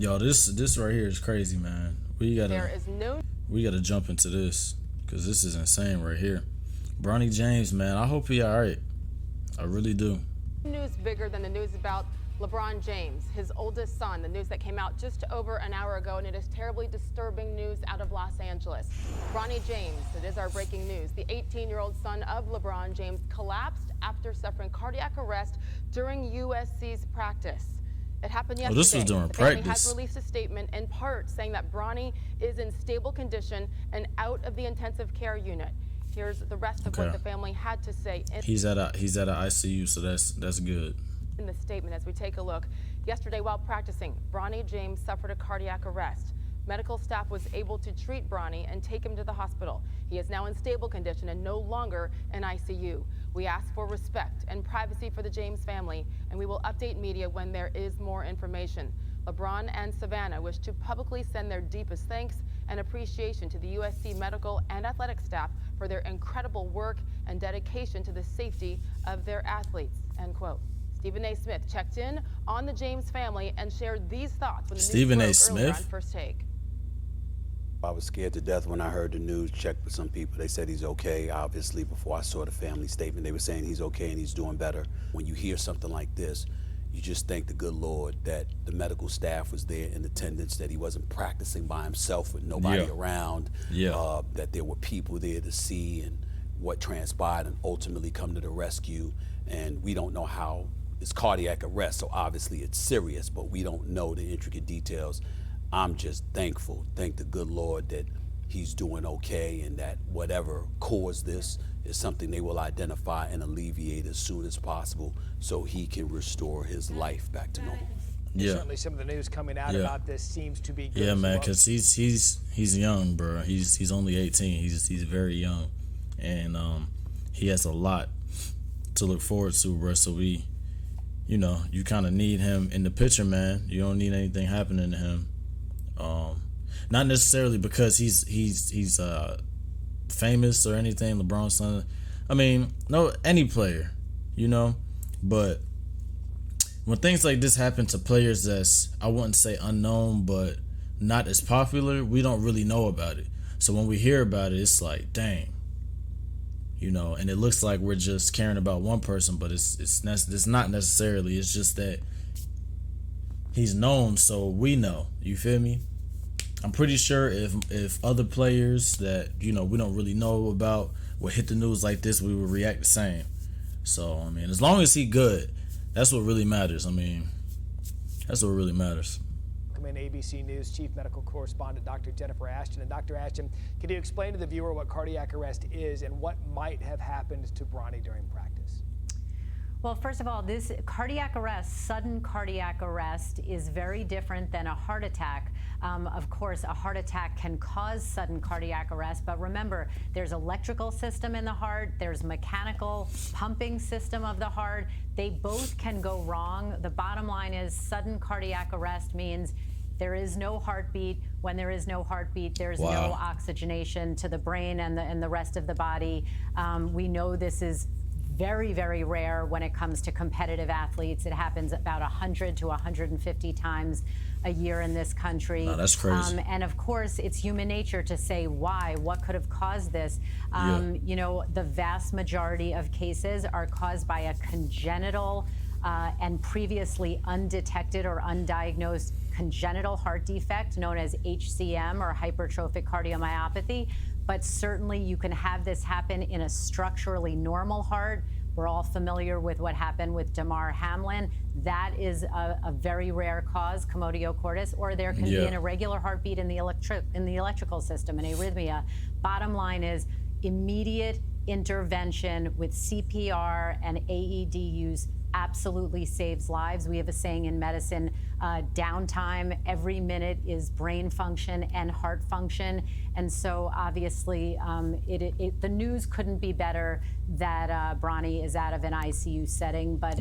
Yo, this right here is crazy, man. There is no We gotta jump into this because this is insane right here. Bronny James, man, I hope he all right. I really do. news bigger than the news about LeBron James, his oldest son, the news that came out just over an hour ago, and it is terribly disturbing news out of Los Angeles. Bronny James, it is our breaking news. The 18-year-old son of LeBron James collapsed after suffering cardiac arrest during USC's practice. It happened yesterday. This was during the family practice. has released a statement in part saying that Bronny is in stable condition and out of the intensive care unit. Here's the rest of what the family had to say. He's at a ICU, so that's good. In the statement, as we take a look, yesterday while practicing, Bronny James suffered a cardiac arrest. Medical staff was able to treat Bronny and take him to the hospital. He is now in stable condition and no longer in ICU. We ask for respect and privacy for the James family, and we will update media when there is more information. LeBron and Savannah wish to publicly send their deepest thanks and appreciation to the USC medical and athletic staff for their incredible work and dedication to the safety of their athletes, end quote. Stephen A. Smith checked in on the James family and shared these thoughts when the news broke earlier on First Take. I was scared to death when I heard the news, checked with some people. They said he's okay. Obviously, before I saw the family statement, they were saying he's okay and he's doing better. When you hear something like this, you just thank the good Lord that the medical staff was there in attendance, that he wasn't practicing by himself with nobody around, that there were people there to see and what transpired and ultimately come to the rescue. And we don't know how. It's cardiac arrest, so obviously it's serious, but we don't know the intricate details. I'm just thankful, thank the good Lord that he's doing okay and that whatever caused this is something they will identify and alleviate as soon as possible so he can restore his life back to normal. Certainly some of the news coming out about this seems to be good. Yeah, man, because he's young, bro. He's only 18. He's very young, and he has a lot to look forward to, bro. So you kind of need him in the picture, man. You don't need anything happening to him. Not necessarily because he's famous or anything, LeBron's son. I mean, no, any player, but when things like this happen to players that's, I wouldn't say unknown, but not as popular, we don't really know about it. So when we hear about it, it's like, dang, and it looks like we're just caring about one person, but it's not necessarily. It's just that he's known, so we know. You feel me? I'm pretty sure if other players that we don't really know about would hit the news like this, we would react the same. So I mean, as long as he good, that's what really matters. I mean, that's what really matters. In ABC News Chief Medical Correspondent Dr. Jennifer Ashton. And Dr. Ashton, can you explain to the viewer what cardiac arrest is and what might have happened to Bronny during practice? Well, first of all, this cardiac arrest, sudden cardiac arrest, is very different than a heart attack. Of course, a heart attack can cause sudden cardiac arrest, but remember, there's electrical system in the heart, there's mechanical pumping system of the heart. They both can go wrong. The bottom line is sudden cardiac arrest means there is no heartbeat. When there is no heartbeat, there's no oxygenation to the brain and the rest of the body. We know this is very, very rare when it comes to competitive athletes. It happens about 100 to 150 times a year in this country. No, that's crazy. And of course, it's human nature to say why, what could have caused this. The vast majority of cases are caused by a congenital and previously undetected or undiagnosed congenital heart defect known as HCM or hypertrophic cardiomyopathy. But certainly you can have this happen in a structurally normal heart. We're all familiar with what happened with Damar Hamlin. That is a very rare cause, commodio cordis, or there can be an irregular heartbeat in the electrical system, an arrhythmia. Bottom line is immediate intervention with CPR and AED use absolutely saves lives. We have a saying in medicine, downtime every minute is brain function and heart function. And so obviously the news couldn't be better that Bronny is out of an ICU setting, but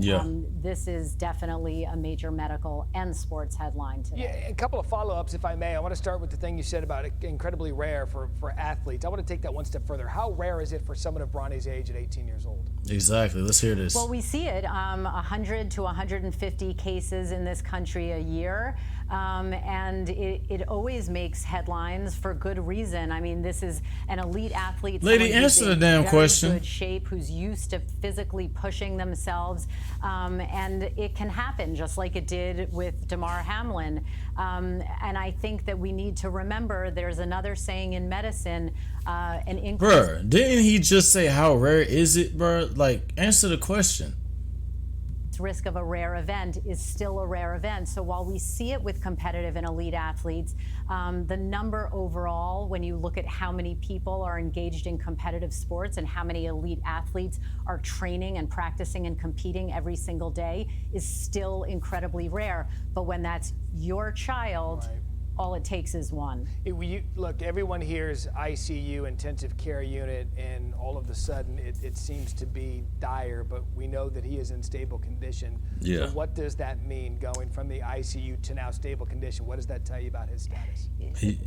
this is definitely a major medical and sports headline today. Yeah, a couple of follow-ups, if I may. I want to start with the thing you said about it, incredibly rare for athletes. I want to take that one step further. How rare is it for someone of Bronny's age at 18 years old? Exactly. Let's hear this. Well, we see it 100 to 150 cases in this country a year. and it always makes headlines for good reason. I mean, this is an elite athlete. Lady, answer the damn question. Good shape, who's used to physically pushing themselves, and it can happen just like it did with Damar Hamlin. And I think that we need to remember there's another saying in medicine, an increase. Bruh, didn't he just say how rare is it, bruh? Like, answer the question. Risk of a rare event is still a rare event. So while we see it with competitive and elite athletes, the number overall, when you look at how many people are engaged in competitive sports and how many elite athletes are training and practicing and competing every single day, is still incredibly rare. But when that's your child, right, all it takes is one. Look, everyone hears ICU, intensive care unit, and all of a sudden it seems to be dire, but we know that he is in stable condition. Yeah. So what does that mean, going from the ICU to now stable condition? What does that tell you about his status?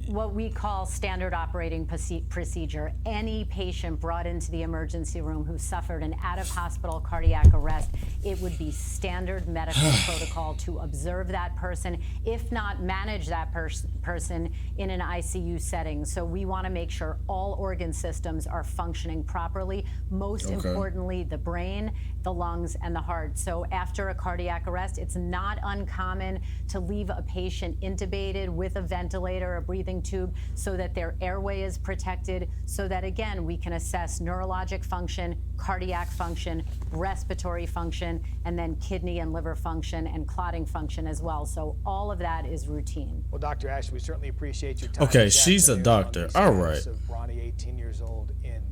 What we call standard operating procedure. Any patient brought into the emergency room who suffered an out-of-hospital cardiac arrest, it would be standard medical protocol to observe that person, if not manage that person in an ICU setting. So we want to make sure all organ systems are functioning properly, most importantly, the brain, the lungs, and the heart. So after a cardiac arrest, it's not uncommon to leave a patient intubated with a ventilator, a breathing tube, so that their airway is protected, so that, again, we can assess neurologic function, cardiac function, respiratory function, and then kidney and liver function and clotting function as well. So all of that is routine. Well, Dr. Ash, we certainly appreciate your time. Okay, she's a doctor. All right. Of Bronny, 18 years old, in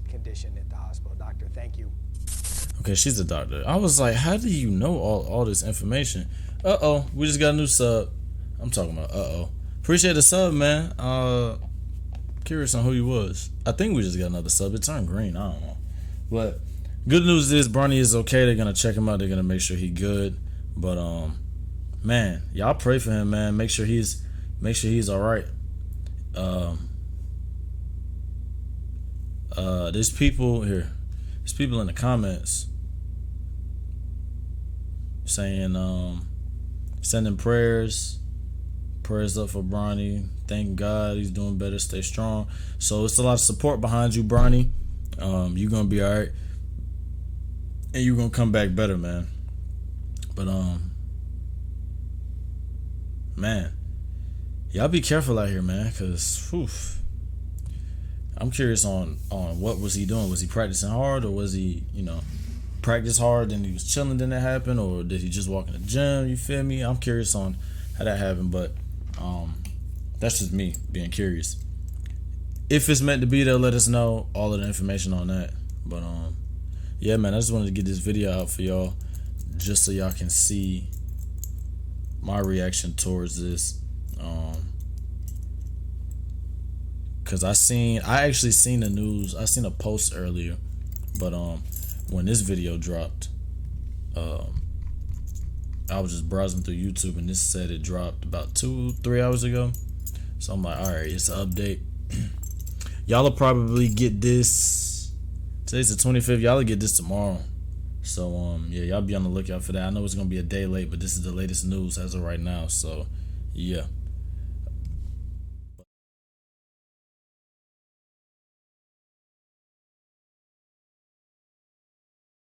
condition at the hospital. Doctor, thank you. Okay, she's a doctor. I was like, how do you know all this information? We just got a new sub. I'm talking about Appreciate the sub, man. Curious on who he was. I think we just got another sub. It turned green. I don't know. But good news is Bronny is okay. They're gonna check him out. They're gonna make sure he's good. But man, y'all pray for him, man. Make sure he's all right. There's people here. There's people in the comments saying, sending prayers up for Bronny. Thank God he's doing better. Stay strong. So it's a lot of support behind you, Bronny. You're gonna be all right, and you're gonna come back better, man. But man, y'all be careful out here, man, because I'm curious on what was he doing. Was he practicing hard, or was he, practice hard and he was chilling, then that happened, or did he just walk in the gym? You feel me? I'm curious on how that happened, but that's just me being curious. If it's meant to be, they'll let us know all of the information on that. But yeah, man, I just wanted to get this video out for y'all, just so y'all can see my reaction towards this. Cause I actually seen the news. I seen a post earlier, but when this video dropped, I was just browsing through YouTube and this said it dropped about 2-3 hours ago. So I'm like, all right, it's an update. Y'all will probably get this. Today's the 25th. Y'all will get this tomorrow. So yeah, y'all be on the lookout for that. I know it's gonna be a day late, but this is the latest news as of right now. So yeah.